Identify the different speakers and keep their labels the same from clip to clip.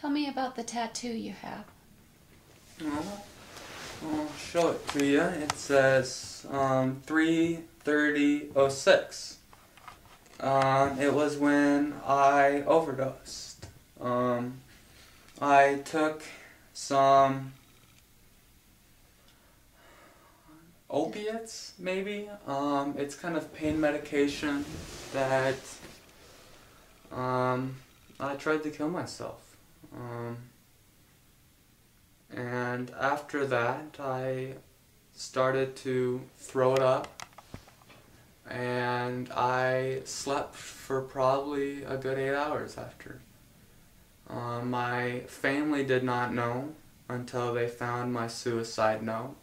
Speaker 1: Tell me about the tattoo you have.
Speaker 2: Well, I'll show it to you. It says 3/30/06. It was when I overdosed. I took some opiates, maybe. It's kind of pain medication that I tried to kill myself. And after that, I started to throw it up, and I slept for probably a good 8 hours after. My family did not know until they found my suicide note.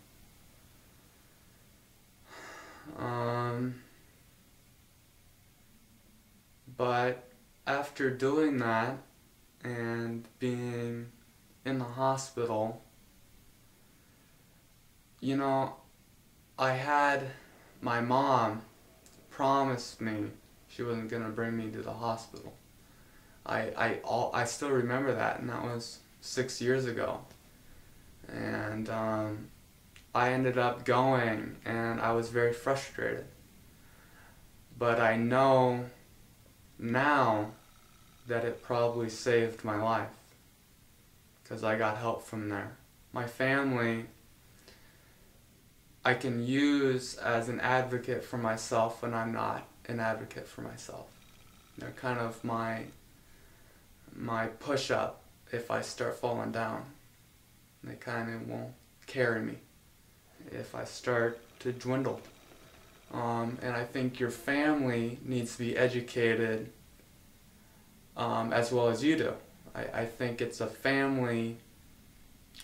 Speaker 2: But after doing that and being in the hospital, you know, I had my mom promised me she wasn't going to bring me to the hospital. I still remember that, and that was 6 years ago. And I ended up going, and I was very frustrated. But I know now that it probably saved my life, because I got help from there. My family, I can use as an advocate for myself when I'm not an advocate for myself. They're kind of my push-up if I start falling down. They kind of won't carry me if I start to dwindle. And I think your family needs to be educated as well as you do. I think it's a family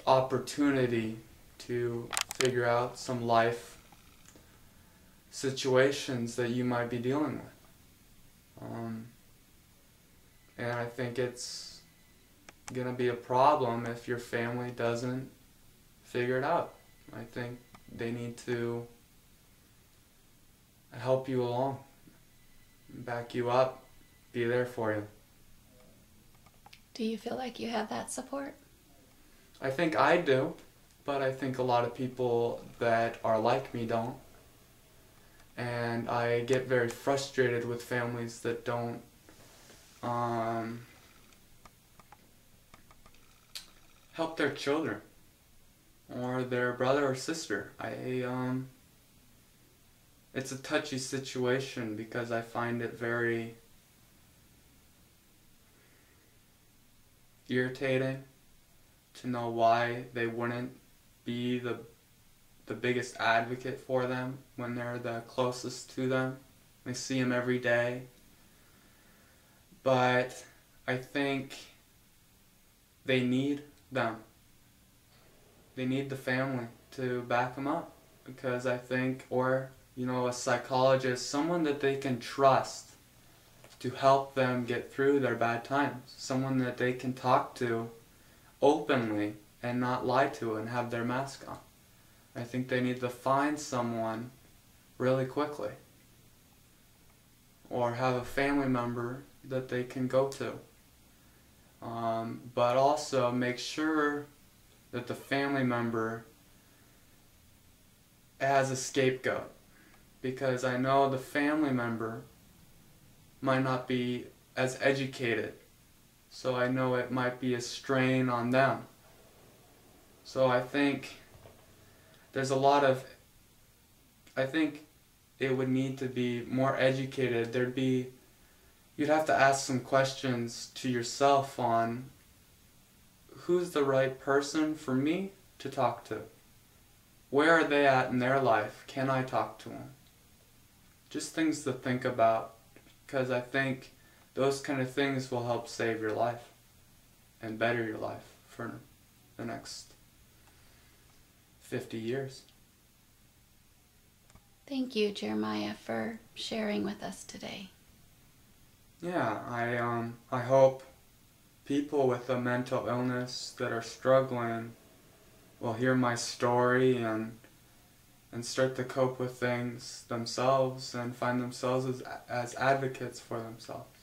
Speaker 2: opportunity to figure out some life situations that you might be dealing with. And I think it's going to be a problem if your family doesn't figure it out. I think they need to help you along, back you up, be there for you.
Speaker 1: Do you feel like you have that support?
Speaker 2: I think I do, but I think a lot of people that are like me don't. And I get very frustrated with families that don't help their children or their brother or sister. It's a touchy situation because I find it very irritating to know why they wouldn't be the biggest advocate for them when they're the closest to them. They see them every day. But I think they need them. They need the family to back them up, because I think, or a psychologist, someone that they can trust to help them get through their bad times, someone that they can talk to openly and not lie to and have their mask on. I think they need to find someone really quickly, or have a family member that they can go to. But also make sure that the family member has a scapegoat, because I know the family member might not be as educated, so I know it might be a strain on them. So I think there's a lot of, I think it would need to be more educated. You'd have to ask some questions to yourself on who's the right person for me to talk to. Where are they at in their life? Can I talk to them? Just things to think about, because I think those kind of things will help save your life and better your life for the next 50 years.
Speaker 1: Thank you, Jeremiah, for sharing with us today.
Speaker 2: Yeah, I hope people with a mental illness that are struggling will hear my story and start to cope with things themselves and find themselves as advocates for themselves.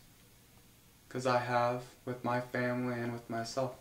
Speaker 2: Because I have with my family and with myself.